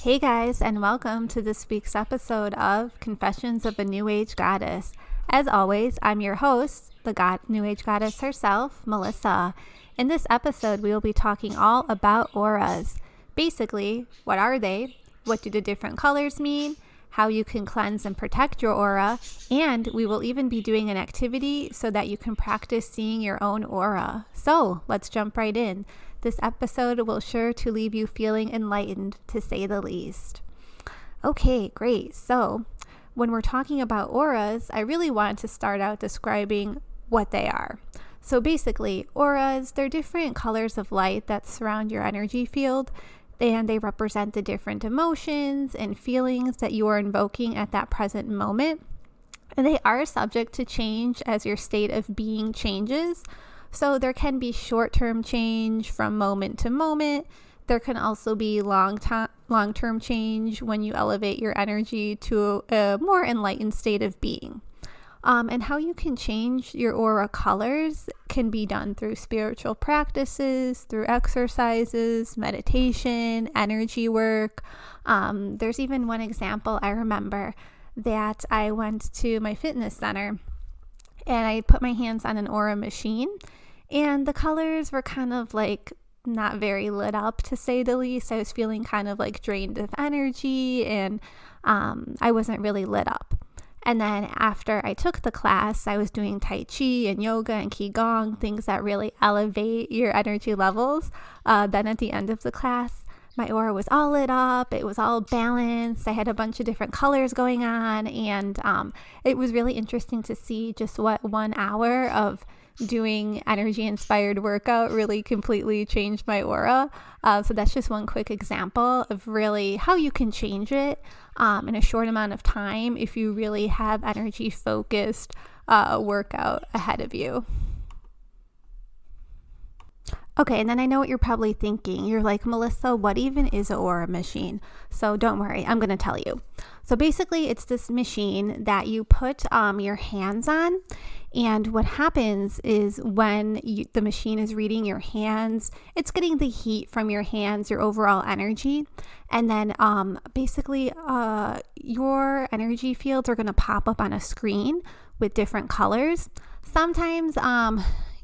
Hey guys, and welcome to this week's episode of Confessions of a New Age Goddess. As always, I'm your host, the New Age Goddess herself, Melissa. In this episode, we will be talking all about auras. Basically, what are they? What do the different colors mean? How you can cleanse and protect your aura, and we will even be doing an activity so that you can practice seeing your own aura. So, let's jump right in. This episode will sure to leave you feeling enlightened, to say the least. Okay, great. So, when we're talking about auras, I really want to start out describing what they are. So basically, auras, they're different colors of light that surround your energy field, and they represent the different emotions and feelings that you are invoking at that present moment. And they are subject to change as your state of being changes. So there can be short-term change from moment to moment. There can also be long-term change when you elevate your energy to a more enlightened state of being. And how you can change your aura colors can be done through spiritual practices, through exercises, meditation, energy work. There's even one example I remember that I went to my fitness center and I put my hands on an aura machine, and the colors were kind of like not very lit up, to say the least. I was feeling kind of like drained of energy, and I wasn't really lit up. And then after I took the class, I was doing Tai Chi and yoga and Qigong, things that really elevate your energy levels. Then at the end of the class, my aura was all lit up. It was all balanced. I had a bunch of different colors going on. And it was really interesting to see just what 1 hour of doing energy-inspired workout really completely changed my aura. So that's just one quick example of really how you can change it in a short amount of time if you really have energy-focused workout ahead of you. Okay, and then I know what you're probably thinking. You're like, Melissa, what even is an aura machine? So don't worry, I'm going to tell you. So basically, it's this machine that you put your hands on. And what happens is when the machine is reading your hands, it's getting the heat from your hands, your overall energy. And then basically your energy fields are going to pop up on a screen with different colors. Sometimes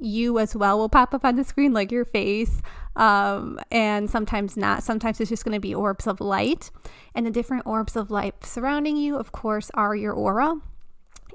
you as well will pop up on the screen, like your face, and sometimes not. Sometimes it's just going to be orbs of light. And the different orbs of light surrounding you, of course, are your aura.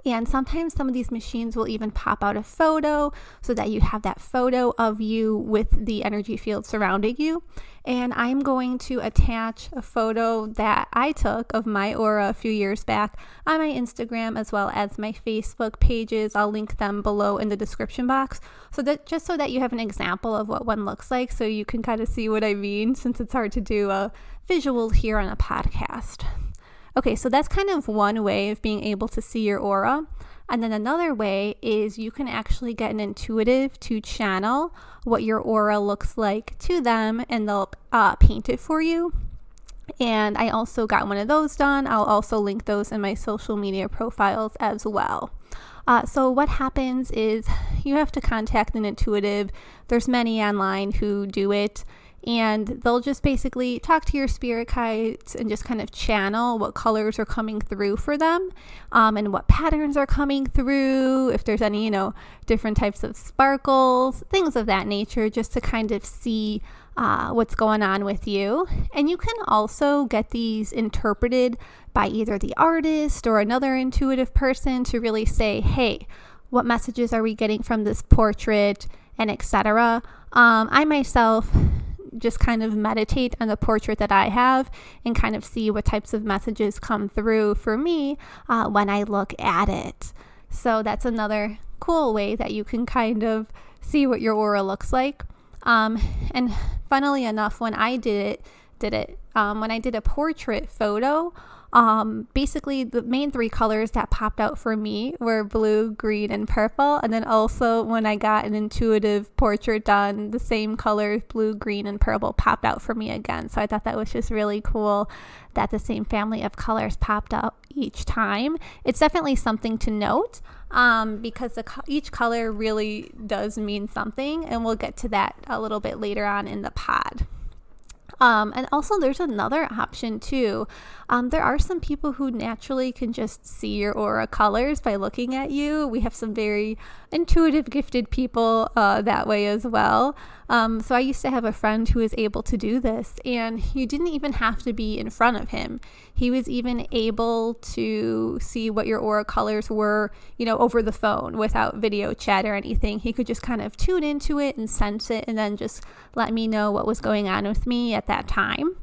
And sometimes some of these machines will even pop out a photo so that you have that photo of you with the energy field surrounding you. And I'm going to attach a photo that I took of my aura a few years back on my Instagram as well as my Facebook pages. I'll link them below in the description box, so that just so that you have an example of what one looks like, so you can kind of see what I mean, since it's hard to do a visual here on a podcast. Okay, so that's kind of one way of being able to see your aura. And then another way is you can actually get an intuitive to channel what your aura looks like to them, and they'll paint it for you. And I also got one of those done. I'll also link those in my social media profiles as well. So what happens is you have to contact an intuitive. There's many online who do it. And they'll just basically talk to your spirit guides and just kind of channel what colors are coming through for them, and what patterns are coming through, if there's any, different types of sparkles, things of that nature, just to kind of see what's going on with you. And you can also get these interpreted by either the artist or another intuitive person to really say, hey, what messages are we getting from this portrait, and etc. I myself just kind of meditate on the portrait that I have and kind of see what types of messages come through for me when I look at it. So that's another cool way that you can kind of see what your aura looks like. And funnily enough, when I did it, when I did a portrait photo, basically the main three colors that popped out for me were blue, green, and purple. And then also when I got an intuitive portrait done, the same colors, blue, green, and purple, popped out for me again. So I thought that was just really cool that the same family of colors popped up each time. It's definitely something to note, because each color really does mean something, and we'll get to that a little bit later on in the pod. And also there's another option too. There are some people who naturally can just see your aura colors by looking at you. We have some very intuitive, gifted people that way as well. So I used to have a friend who was able to do this, and you didn't even have to be in front of him. He was even able to see what your aura colors were, over the phone without video chat or anything. He could just kind of tune into it and sense it, and then just let me know what was going on with me at that time.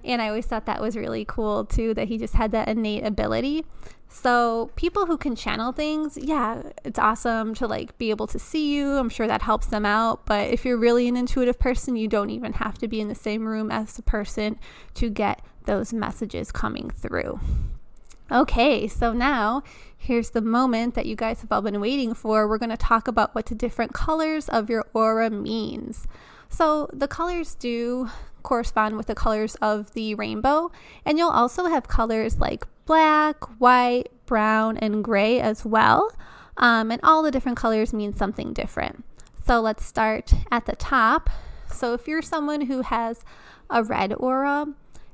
And I always thought that was really cool too, that he just had that innate ability. So people who can channel things, yeah, it's awesome to be able to see you. I'm sure that helps them out. But if you're really an intuitive person, you don't even have to be in the same room as the person to get those messages coming through. Okay, so now here's the moment that you guys have all been waiting for. We're going to talk about what the different colors of your aura means. So the colors do correspond with the colors of the rainbow, and you'll also have colors like black, white, brown, and gray as well. And all the different colors mean something different. So let's start at the top. So if you're someone who has a red aura,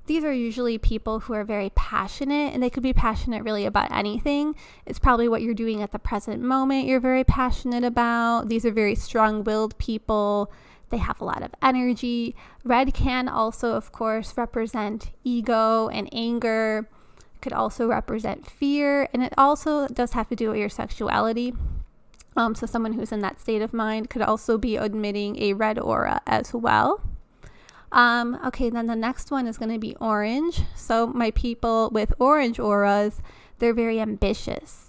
these are usually people who are very passionate, and they could be passionate really about anything. It's probably what you're doing at the present moment you're very passionate about. These are very strong-willed people. They have a lot of energy. Red can also, of course, represent ego and anger. It could also represent fear, and it also does have to do with your sexuality. So someone who's in that state of mind could also be emitting a red aura as well. Okay, then the next one is going to be orange. So my people with orange auras, they're very ambitious.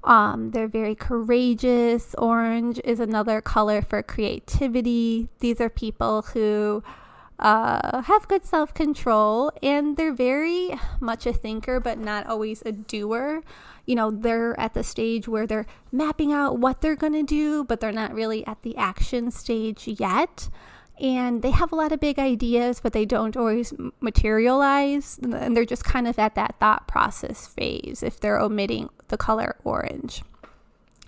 They're very courageous. Orange is another color for creativity. These are people who have good self-control, and they're very much a thinker, but not always a doer. They're at the stage where they're mapping out what they're going to do, but they're not really at the action stage yet. And they have a lot of big ideas, but they don't always materialize. And they're just kind of at that thought process phase if they're omitting the color orange.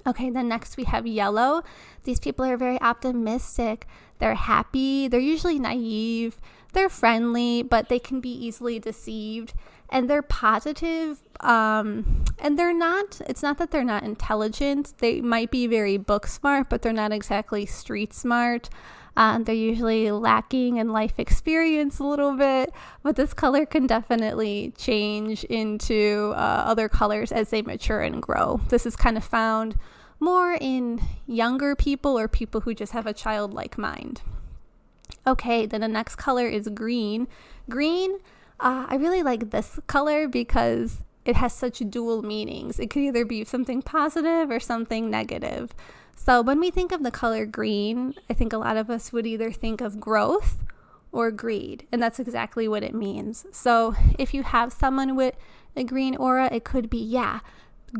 Okay, then next we have yellow. These people are very optimistic. They're happy. They're usually naive. They're friendly, but they can be easily deceived. And they're positive. And it's not that they're not intelligent. They might be very book smart, but they're not exactly street smart. They're usually lacking in life experience a little bit, but this color can definitely change into other colors as they mature and grow. This is kind of found more in younger people or people who just have a childlike mind. Okay, then the next color is green. Green, I really like this color because it has such dual meanings. It could either be something positive or something negative. So when we think of the color green, I think a lot of us would either think of growth or greed, and that's exactly what it means. So if you have someone with a green aura, it could be,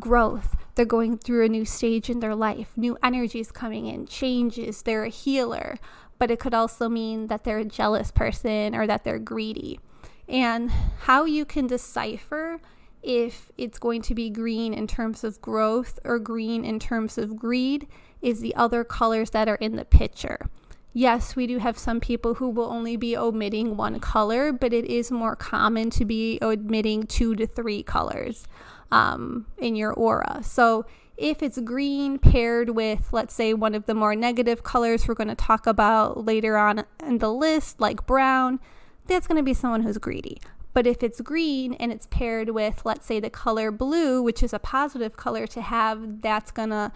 growth. They're going through a new stage in their life, new energies coming in, changes, they're a healer. But it could also mean that they're a jealous person or that they're greedy. And how you can decipher if it's going to be green in terms of growth or green in terms of greed is the other colors that are in the picture. Yes, we do have some people who will only be omitting one color, but it is more common to be omitting 2 to 3 colors in your aura. So if it's green paired with, let's say, one of the more negative colors we're going to talk about later on in the list, like brown, that's going to be someone who's greedy. But if it's green and it's paired with, let's say, the color blue, which is a positive color to have, that's going to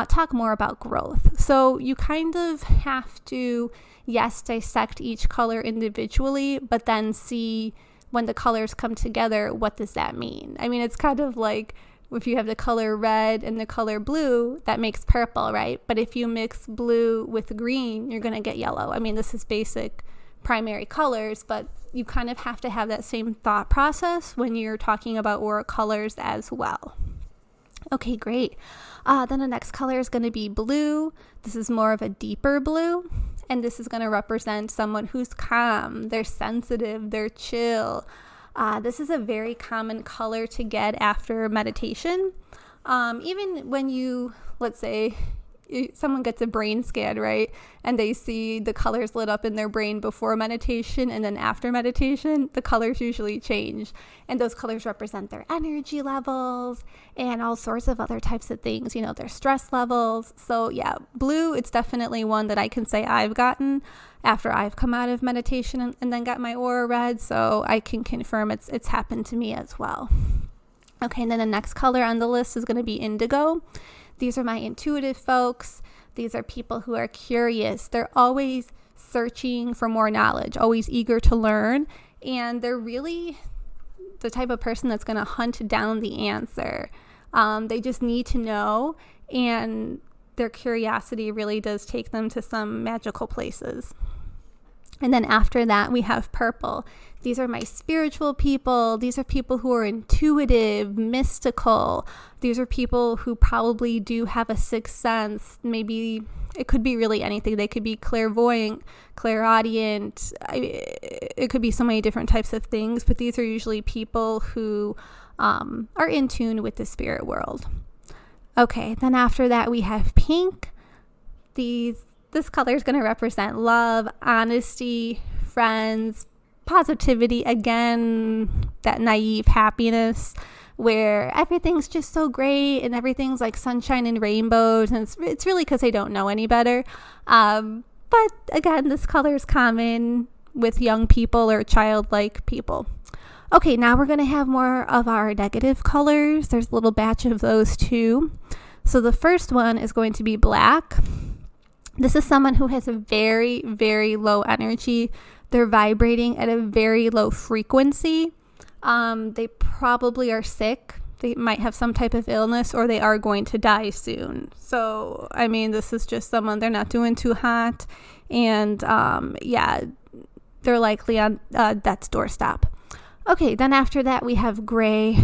talk more about growth. So you kind of have to, dissect each color individually, but then see when the colors come together, what does that mean? I mean, it's kind of like if you have the color red and the color blue, that makes purple, right? But if you mix blue with green, you're going to get yellow. I mean, this is basic primary colors, but you kind of have to have that same thought process when you're talking about aura colors as well. Okay, great. Then the next color is going to be blue. This is more of a deeper blue, and this is going to represent someone who's calm, they're sensitive, they're chill. This is a very common color to get after meditation. Even when you, let's say, someone gets a brain scan, right? And they see the colors lit up in their brain before meditation, and then after meditation, the colors usually change. And those colors represent their energy levels and all sorts of other types of things, their stress levels. So yeah, blue, it's definitely one that I can say I've gotten after I've come out of meditation and then got my aura read. So I can confirm it's happened to me as well. Okay, and then the next color on the list is going to be indigo. These are my intuitive folks. These are people who are curious. They're always searching for more knowledge, always eager to learn. And they're really the type of person that's going to hunt down the answer. They just need to know. And their curiosity really does take them to some magical places. And then after that, we have purple. These are my spiritual people. These are people who are intuitive, mystical. These are people who probably do have a sixth sense. Maybe it could be really anything. They could be clairvoyant, clairaudient. It could be so many different types of things, but these are usually people who are in tune with the spirit world. Okay, then after that, we have pink. This color is going to represent love, honesty, friends, positivity. Again, that naive happiness where everything's just so great and everything's like sunshine and rainbows. And it's really because they don't know any better. But again, this color is common with young people or childlike people. Okay, now we're going to have more of our negative colors. There's a little batch of those too. So the first one is going to be black. This is someone who has a very, very low energy. They're vibrating at a very low frequency. They probably are sick. They might have some type of illness or they are going to die soon. So, this is just someone, they're not doing too hot. And they're likely on death's doorstep. Okay, then after that, we have gray.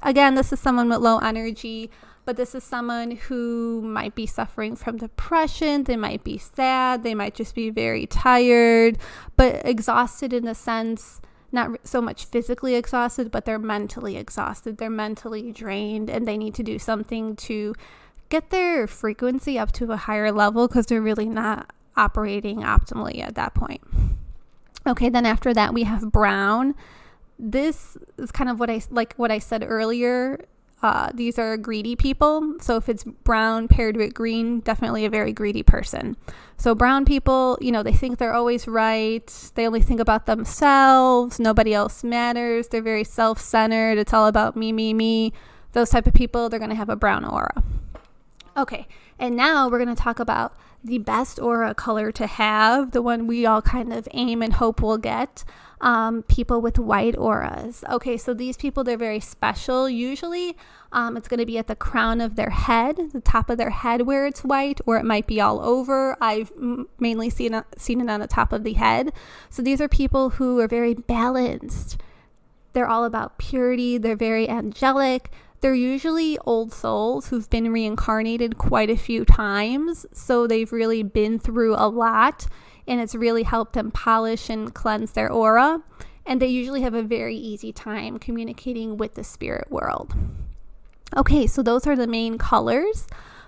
Again, this is someone with low energy. But this is someone who might be suffering from depression. They might be sad. They might just be very tired, but exhausted in the sense, not so much physically exhausted, but they're mentally exhausted. They're mentally drained, and they need to do something to get their frequency up to a higher level because they're really not operating optimally at that point. Okay, then after that, we have brown. This is kind of what I said earlier. These are greedy people. So if it's brown paired with green, definitely a very greedy person. So brown people, they think they're always right. They only think about themselves. Nobody else matters. They're very self-centered. It's all about me, me, me. Those type of people, they're going to have a brown aura. Okay, and now we're going to talk about the best aura color to have, the one we all kind of aim and hope we'll get, people with white auras. Okay, so these people, they're very special. Usually it's going to be at the crown of their head, the top of their head where it's white, or it might be all over. I've mainly seen it on the top of the head. So these are people who are very balanced. They're all about purity. They're very angelic. They're usually old souls who've been reincarnated quite a few times. So they've really been through a lot, and it's really helped them polish and cleanse their aura. And they usually have a very easy time communicating with the spirit world. Okay, so those are the main colors.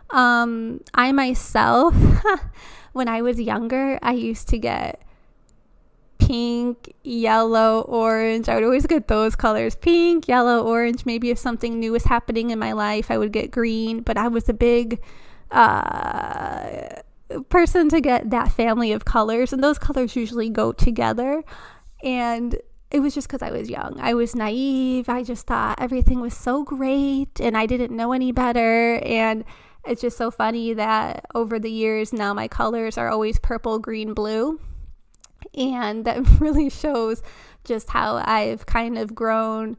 I myself, when I was younger, I used to get pink, yellow, orange. I would always get those colors, pink, yellow, orange. Maybe if something new was happening in my life, I would get green. But I was a big person to get that family of colors, and those colors usually go together. And it was just because I was young. I was naive. I just thought everything was so great, and I didn't know any better. And it's just so funny that over the years now my colors are always purple, green, blue. And that really shows just how I've kind of grown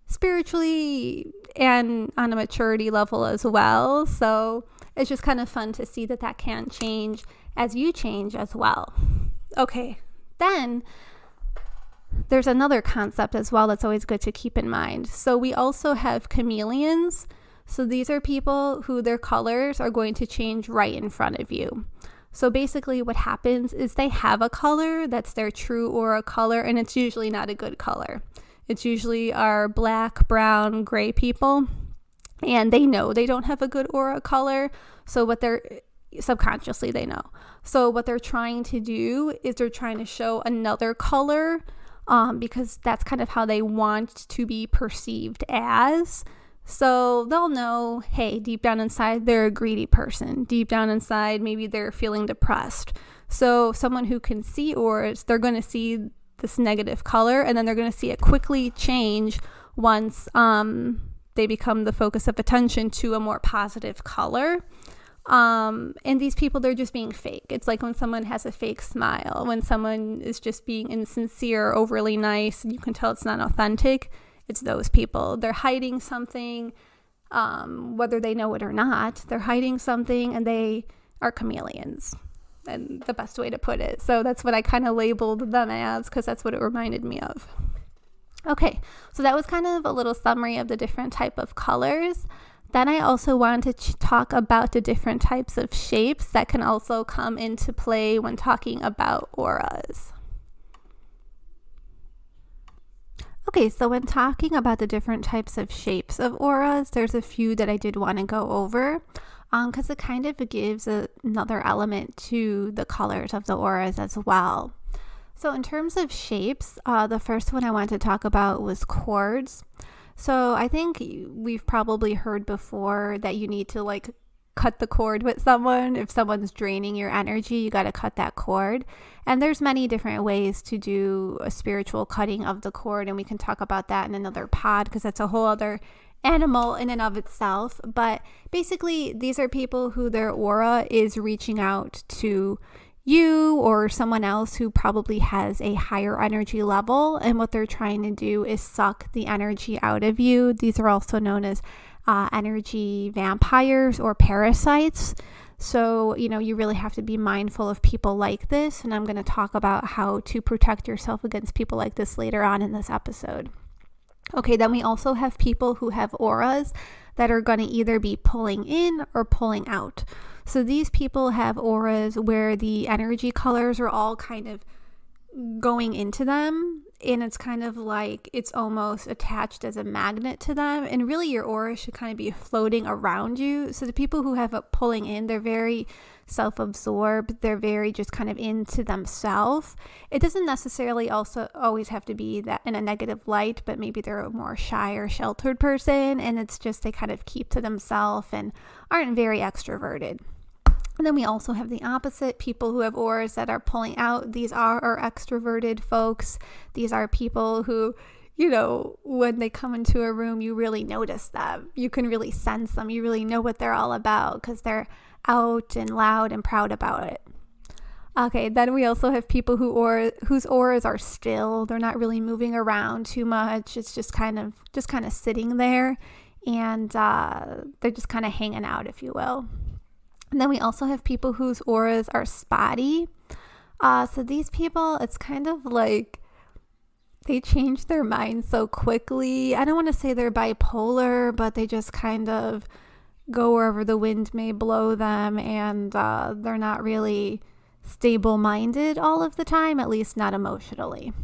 spiritually and on a maturity level as well. So it's just kind of fun to see that can change as you change as well. Okay, then there's another concept as well that's always good to keep in mind. So we also have chameleons. So these are people who their colors are going to change right in front of you. So basically what happens is they have a color that's their true aura color, and it's usually not a good color. It's usually our black, brown, gray people, and they know they don't have a good aura color. So what they're subconsciously they know. So what they're trying to do is they're trying to show another color, because that's kind of how they want to be perceived as. So they'll know, hey, deep down inside, they're a greedy person. Deep down inside, maybe they're feeling depressed. So someone who can see auras, they're going to see this negative color, and then they're going to see it quickly change once they become the focus of attention to a more positive color. And these people, they're just being fake. It's like when someone has a fake smile, when someone is just being insincere, overly nice, and you can tell it's not authentic. It's those people. They're hiding something, whether they know it or not. They're hiding something, and they are chameleons, and the best way to put it. So that's what I kind of labeled them as, because that's what it reminded me of. Okay, so that was kind of a little summary of the different type of colors. Then I also wanted to talk about the different types of shapes that can also come into play when talking about auras. Okay, so when talking about the different types of shapes of auras, there's a few that I did want to go over, because it kind of gives another element to the colors of the auras as well. So in terms of shapes, the first one I wanted to talk about was cords. So I think we've probably heard before that you need to like cut the cord with someone. If someone's draining your energy, you got to cut that cord. And there's many different ways to do a spiritual cutting of the cord, and we can talk about that in another pod, because that's a whole other animal in and of itself. But basically, these are people who their aura is reaching out to you or someone else who probably has a higher energy level, and what they're trying to do is suck the energy out of you. These are also known as energy vampires or parasites. So, you really have to be mindful of people like this, and I'm going to talk about how to protect yourself against people like this later on in this episode. Okay, then we also have people who have auras that are going to either be pulling in or pulling out. So these people have auras where the energy colors are all kind of going into them, and it's kind of like it's almost attached as a magnet to them, and really your aura should kind of be floating around you. So the people who have it pulling in, they're very self-absorbed, they're very just kind of into themselves. It doesn't necessarily also always have to be that in a negative light, but maybe they're a more shy or sheltered person, and it's just they kind of keep to themselves and aren't very extroverted. And then we also have the opposite, people who have auras that are pulling out. These are our extroverted folks. These are people who, when they come into a room, you really notice them. You can really sense them. You really know what they're all about because they're out and loud and proud about it. Okay, then we also have people whose auras are still. They're not really moving around too much. It's just kind of sitting there, and they're just kind of hanging out, if you will. And then we also have people whose auras are spotty. So these people, it's kind of like they change their minds so quickly. I don't want to say they're bipolar, but they just kind of go wherever the wind may blow them, and they're not really stable-minded all of the time, at least not emotionally.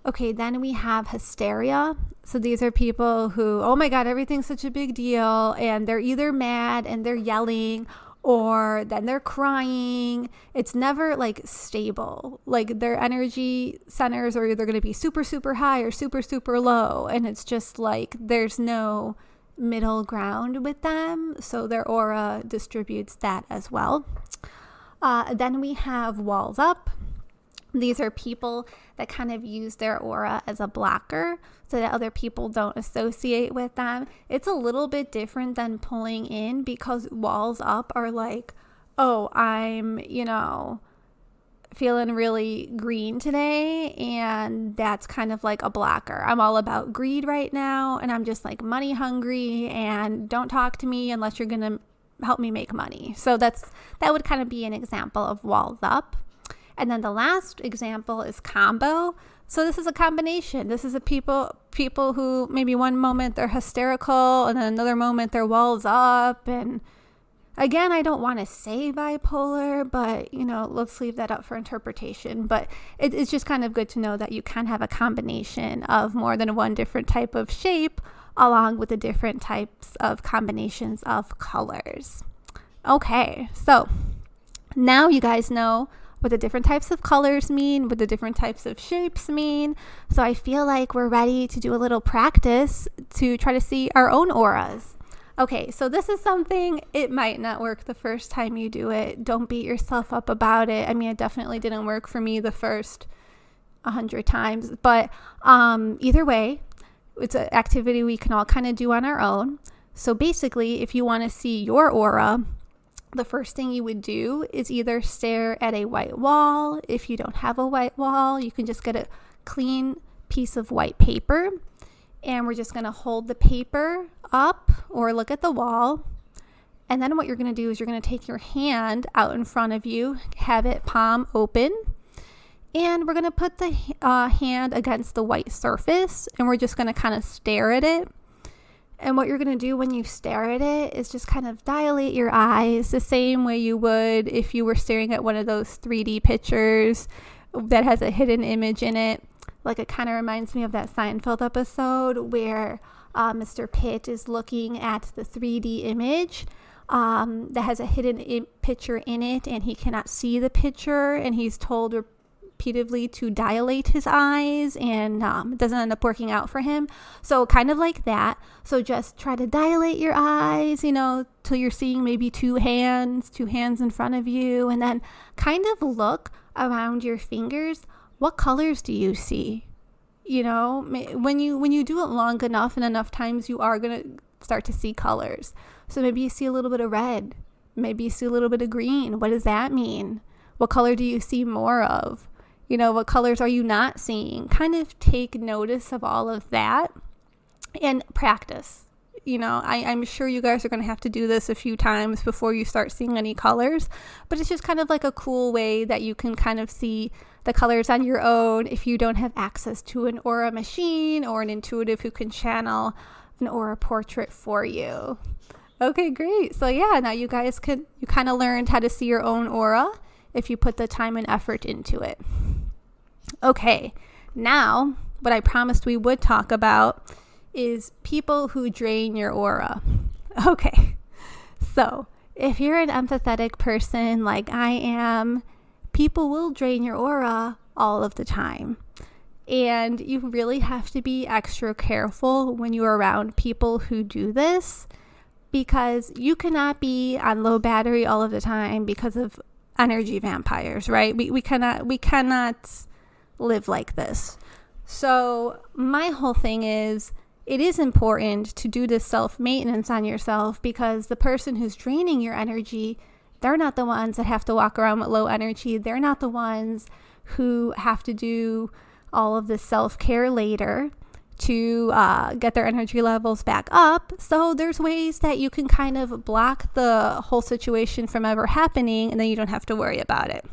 Okay, then we have hysteria. So these are people who, oh my God, everything's such a big deal, and they're either mad and they're yelling, or then they're crying. It's never like stable. Like their energy centers are either going to be super, super high or super, super low. And it's just like there's no middle ground with them. So their aura distributes that as well. Then we have walls up. These are people that kind of use their aura as a blocker so that other people don't associate with them. It's a little bit different than pulling in, because walls up are like, oh, I'm, feeling really green today, and that's kind of like a blocker. I'm all about greed right now, and I'm just like money hungry, and don't talk to me unless you're going to help me make money. So that would kind of be an example of walls up. And then the last example is combo. So this is a combination. This is a people who maybe one moment they're hysterical, and then another moment they're walls up. And again, I don't want to say bipolar, but let's leave that up for interpretation. But it's just kind of good to know that you can have a combination of more than one different type of shape, along with the different types of combinations of colors. Okay, so now you guys know what the different types of colors mean, what the different types of shapes mean. So I feel like we're ready to do a little practice to try to see our own auras. Okay, so this is something, it might not work the first time you do it. Don't beat yourself up about it. I mean, it definitely didn't work for me the first 100 times. But either way, it's an activity we can all kind of do on our own. So basically, if you want to see your aura, the first thing you would do is either stare at a white wall. If you don't have a white wall, you can just get a clean piece of white paper. And we're just going to hold the paper up or look at the wall. And then what you're going to do is you're going to take your hand out in front of you, have it palm open. And we're going to put the hand against the white surface. And we're just going to kind of stare at it. And what you're going to do when you stare at it is just kind of dilate your eyes the same way you would if you were staring at one of those 3D pictures that has a hidden image in it. Like, it kind of reminds me of that Seinfeld episode where Mr. Pitt is looking at the 3D image that has a hidden picture in it, and he cannot see the picture, and he's told repeatedly to dilate his eyes, and it doesn't end up working out for him. So kind of like that. So just try to dilate your eyes, till you're seeing maybe two hands in front of you, and then kind of look around your fingers. What colors do you see? When you do it long enough and enough times, you are going to start to see colors. So maybe you see a little bit of red. Maybe you see a little bit of green. What does that mean? What color do you see more of? What colors are you not seeing? Kind of take notice of all of that and practice. I'm sure you guys are going to have to do this a few times before you start seeing any colors, but it's just kind of like a cool way that you can kind of see the colors on your own if you don't have access to an aura machine or an intuitive who can channel an aura portrait for you. Okay, great. So yeah, now you guys you kind of learned how to see your own aura if you put the time and effort into it. Okay, now what I promised we would talk about is people who drain your aura. Okay, so if you're an empathetic person like I am, people will drain your aura all of the time. And you really have to be extra careful when you're around people who do this, because you cannot be on low battery all of the time because of energy vampires, right? We cannot live like this. So my whole thing is, it is important to do this self-maintenance on yourself, because the person who's draining your energy, they're not the ones that have to walk around with low energy. They're not the ones who have to do all of this self-care later to get their energy levels back up. So there's ways that you can kind of block the whole situation from ever happening, and then you don't have to worry about it.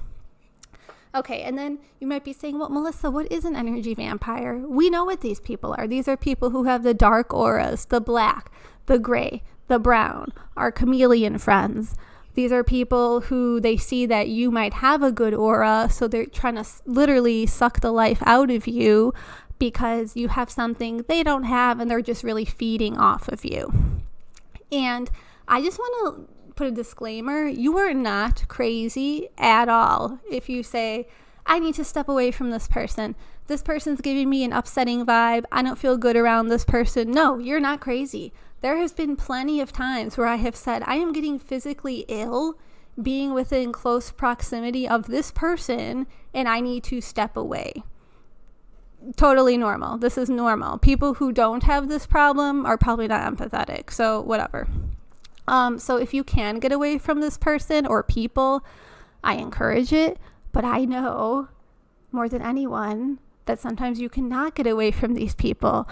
Okay, and then you might be saying, well, Melissa, what is an energy vampire? We know what these people are. These are people who have the dark auras, the black, the gray, the brown, our chameleon friends. These are people who they see that you might have a good aura, so they're trying to literally suck the life out of you because you have something they don't have, and they're just really feeding off of you. And I just want to put a disclaimer: you are not crazy at all if you say, I need to step away from this person. This person's giving me an upsetting vibe. I don't feel good around this person. No, you're not crazy. There has been plenty of times where I have said, I am getting physically ill being within close proximity of this person, and I need to step away. Totally normal. This is normal. People who don't have this problem are probably not empathetic. So whatever. So if you can get away from this person or people, I encourage it. But I know more than anyone that sometimes you cannot get away from these people.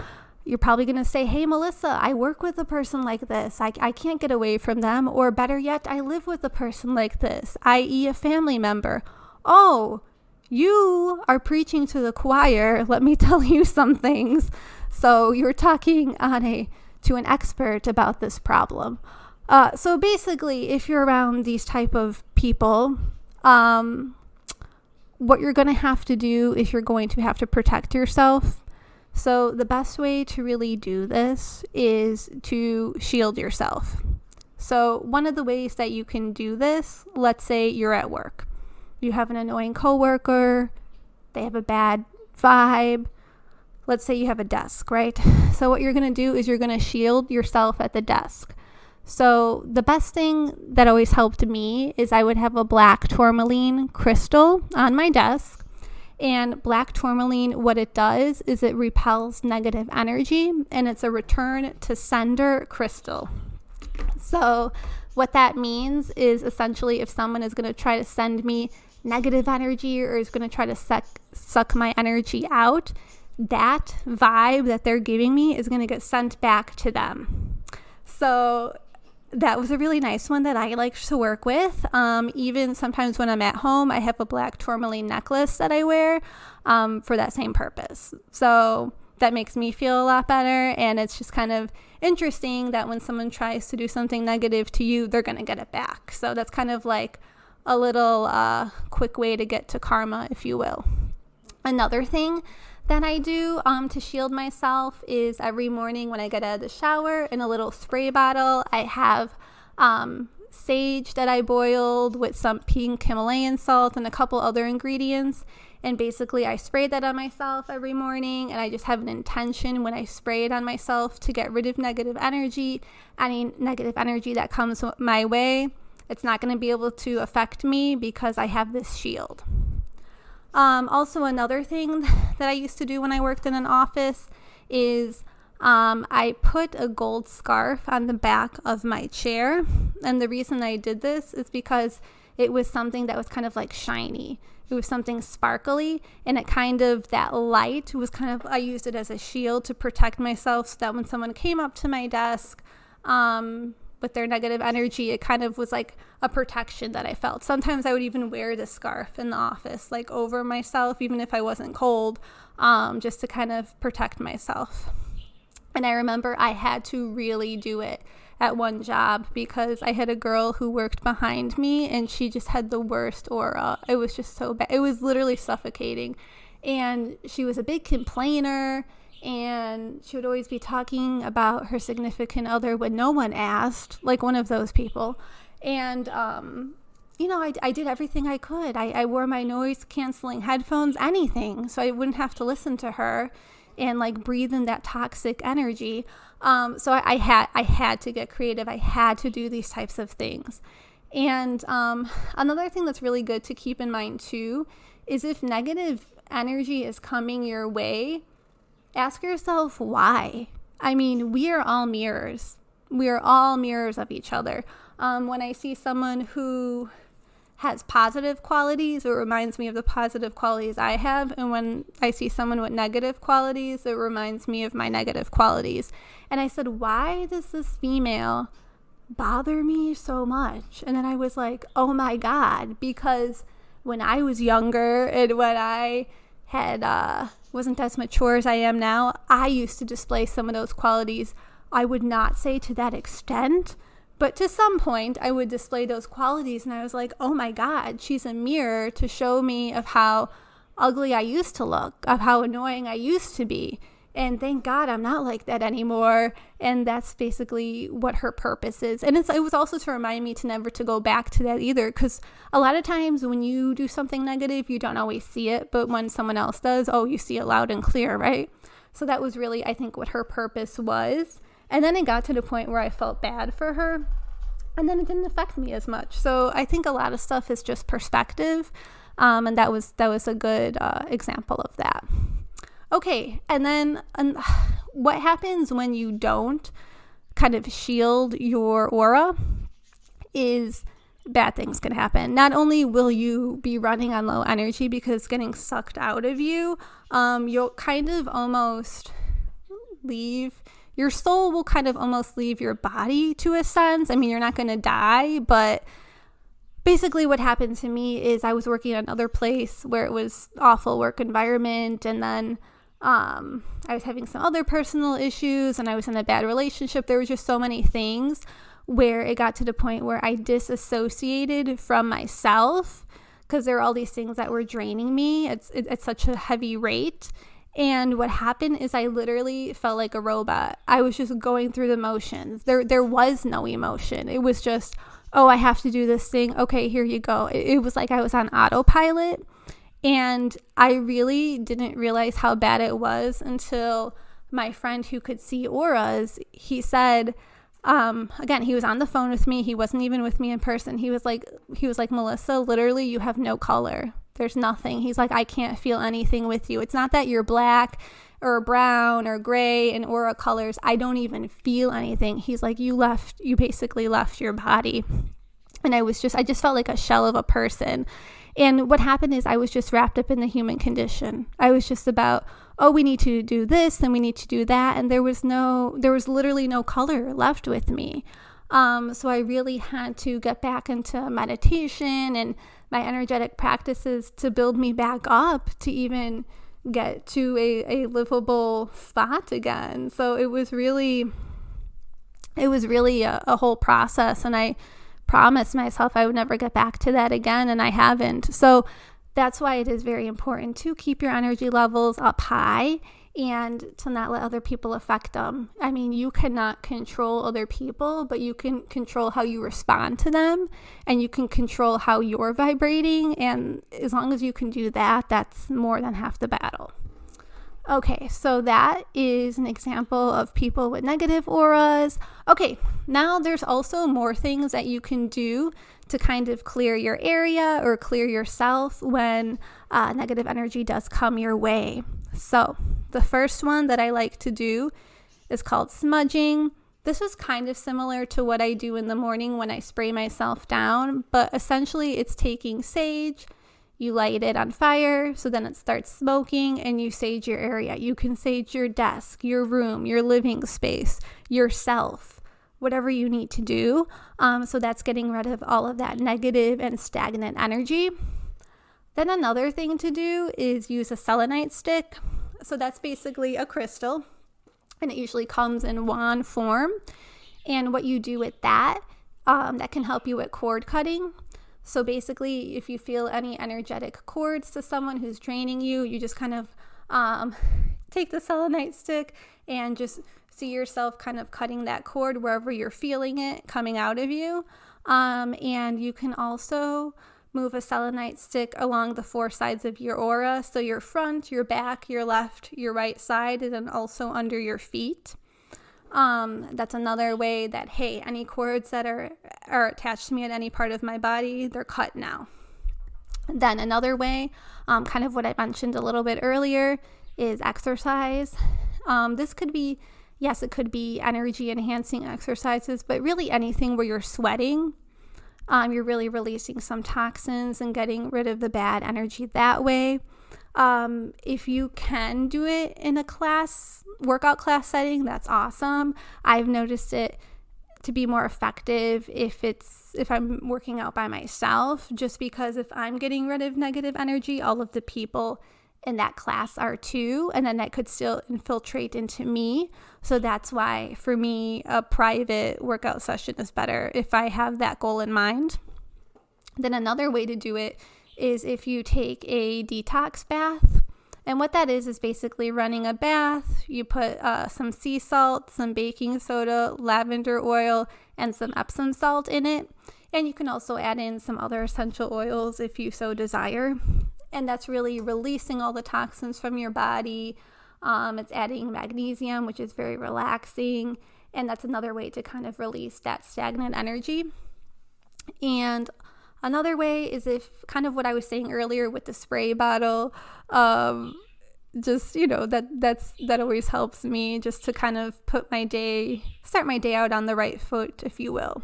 You're probably going to say, hey, Melissa, I work with a person like this. I can't get away from them. Or better yet, I live with a person like this, i.e. a family member. Oh, you are preaching to the choir. Let me tell you some things. So you're talking to an expert about this problem. So basically, if you're around these type of people, what you're going to have to do is you're going to have to protect yourself. So the best way to really do this is to shield yourself. So one of the ways that you can do this, let's say you're at work. You have an annoying coworker, they have a bad vibe. Let's say you have a desk, right? So what you're going to do is you're going to shield yourself at the desk. So the best thing that always helped me is I would have a black tourmaline crystal on my desk. And black tourmaline, what it does is it repels negative energy, and it's a return to sender crystal. So what that means is essentially if someone is going to try to send me negative energy or is going to try to suck my energy out, that vibe that they're giving me is going to get sent back to them. So that was a really nice one that I like to work with. Even sometimes when I'm at home, I have a black tourmaline necklace that I wear for that same purpose. So that makes me feel a lot better. And it's just kind of interesting that when someone tries to do something negative to you, they're going to get it back. So that's kind of like a little quick way to get to karma, if you will. Another thing that I do to shield myself is every morning when I get out of the shower, in a little spray bottle, I have sage that I boiled with some pink Himalayan salt and a couple other ingredients. And basically I spray that on myself every morning, and I just have an intention when I spray it on myself to get rid of negative energy. Any negative energy that comes my way, it's not going to be able to affect me because I have this shield. Also, another thing that I used to do when I worked in an office is I put a gold scarf on the back of my chair. And the reason I did this is because it was something that was kind of like shiny. It was something sparkly, and it kind of, that light was kind of, I used it as a shield to protect myself so that when someone came up to my desk with their negative energy, it kind of was like a protection that I felt. Sometimes I would even wear the scarf in the office, like over myself, even if I wasn't cold, just to kind of protect myself. And I remember I had to really do it at one job because I had a girl who worked behind me, and she just had the worst aura. It was just so bad. It was literally suffocating. And she was a big complainer, and she would always be talking about her significant other when no one asked, like one of those people. And, I did everything I could. I wore my noise canceling headphones, anything, so I wouldn't have to listen to her and like breathe in that toxic energy. So I had to get creative. I had to do these types of things. And another thing that's really good to keep in mind too is if negative energy is coming your way, ask yourself why. I mean, we are all mirrors. We are all mirrors of each other. When I see someone who has positive qualities, it reminds me of the positive qualities I have. And when I see someone with negative qualities, it reminds me of my negative qualities. And I said, why does this female bother me so much? And then I was like, oh my God, because when I was younger and when I had wasn't as mature as I am now, I used to display some of those qualities. I would not say to that extent, but to some point I would display those qualities, and I was like, oh my God, she's a mirror to show me of how ugly I used to look, of how annoying I used to be. And thank God I'm not like that anymore. And that's basically what her purpose is. And it was also to remind me to never to go back to that either. Because a lot of times when you do something negative, you don't always see it. But when someone else does, you see it loud and clear, right? So that was really, I think, what her purpose was. And then it got to the point where I felt bad for her. And then it didn't affect me as much. So I think a lot of stuff is just perspective. And that was a good example of that. Okay, and then what happens when you don't kind of shield your aura is bad things can happen. Not only will you be running on low energy because it's getting sucked out of you, you'll kind of almost your soul will kind of almost leave your body to a sense. I mean, you're not going to die, but basically what happened to me is I was working at another place where it was awful work environment, and then I was having some other personal issues, and I was in a bad relationship. There were just so many things where it got to the point where I disassociated from myself because there were all these things that were draining me. It's such a heavy rate. And what happened is I literally felt like a robot. I was just going through the motions. There was no emotion. It was just, oh, I have to do this thing. Okay, here you go. It was like I was on autopilot. And I really didn't realize how bad it was until my friend who could see auras, he said, again, he was on the phone with me. He wasn't even with me in person. He was like, Melissa, literally, you have no color. There's nothing. He's like, I can't feel anything with you. It's not that you're black or brown or gray and aura colors. I don't even feel anything. He's like, you basically left your body. And I just felt like a shell of a person. And what happened is I was just wrapped up in the human condition. I was just about, oh, we need to do this and we need to do that. And there was literally no color left with me. So I really had to get back into meditation and my energetic practices to build me back up to even get to a livable spot again. So it was really a whole process, and I promised myself I would never get back to that again, and I haven't. So that's why it is very important to keep your energy levels up high and to not let other people affect them. I mean, you cannot control other people, but you can control how you respond to them, and you can control how you're vibrating. And as long as you can do that, that's more than half the battle. Okay, so that is an example of people with negative auras. Okay, now there's also more things that you can do to kind of clear your area or clear yourself when negative energy does come your way. So the first one that I like to do is called smudging. This is kind of similar to what I do in the morning when I spray myself down, but essentially it's taking sage, you light it on fire, so then it starts smoking, and you sage your area. You can sage your desk, your room, your living space, yourself, whatever you need to do. So that's getting rid of all of that negative and stagnant energy. Then another thing to do is use a selenite stick. So that's basically a crystal, and it usually comes in wand form. And what you do with that, that can help you with cord cutting. So basically, if you feel any energetic cords to someone who's draining you, you just kind of take the selenite stick and just see yourself kind of cutting that cord wherever you're feeling it coming out of you. And you can also move a selenite stick along the four sides of your aura. So your front, your back, your left, your right side, and then also under your feet. That's another way that, hey, any cords that are attached to me at any part of my body, they're cut now. Then another way, kind of what I mentioned a little bit earlier, is exercise. This could be, yes, it could be energy enhancing exercises, but really anything where you're sweating. You're really releasing some toxins and getting rid of the bad energy that way. If you can do it in a workout class setting, that's awesome. I've noticed it to be more effective if I'm working out by myself, just because if I'm getting rid of negative energy, all of the people in that class are too, and then that could still infiltrate into me. So that's why for me, a private workout session is better if I have that goal in mind. Then another way to do it is if you take a detox bath. And what that is basically running a bath. You put some sea salt, some baking soda, lavender oil, and some Epsom salt in it. And you can also add in some other essential oils if you so desire. And that's really releasing all the toxins from your body. It's adding magnesium, which is very relaxing. And that's another way to kind of release that stagnant energy. And another way is if kind of what I was saying earlier with the spray bottle, just, that always helps me just to kind of start my day out on the right foot, if you will.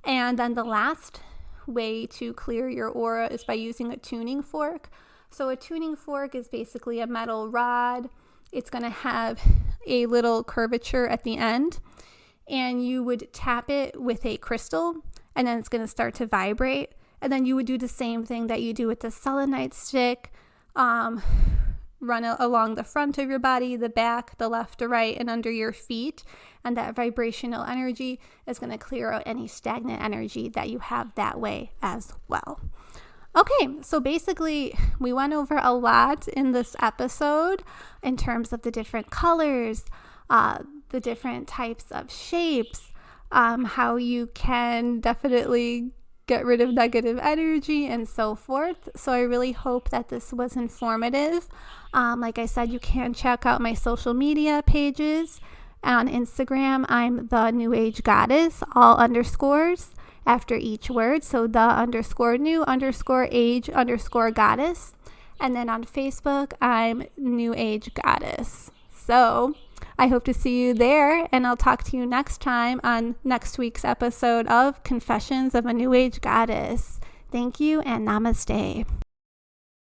And then the last way to clear your aura is by using a tuning fork. So a tuning fork is basically a metal rod. It's going to have a little curvature at the end, and you would tap it with a crystal, and then it's going to start to vibrate. And then you would do the same thing that you do with the selenite stick. Run along the front of your body, the back, the left to right, and under your feet. And that vibrational energy is going to clear out any stagnant energy that you have that way as well. Okay, so basically, we went over a lot in this episode in terms of the different colors, the different types of shapes, how you can definitely get rid of negative energy and so forth. So I really hope that this was informative. Like I said, you can check out my social media pages. On Instagram, I'm the New Age Goddess, all underscores after each word. So the_new_age_goddess. And then on Facebook, I'm New Age Goddess. So I hope to see you there, and I'll talk to you next time on next week's episode of Confessions of a New Age Goddess. Thank you and namaste.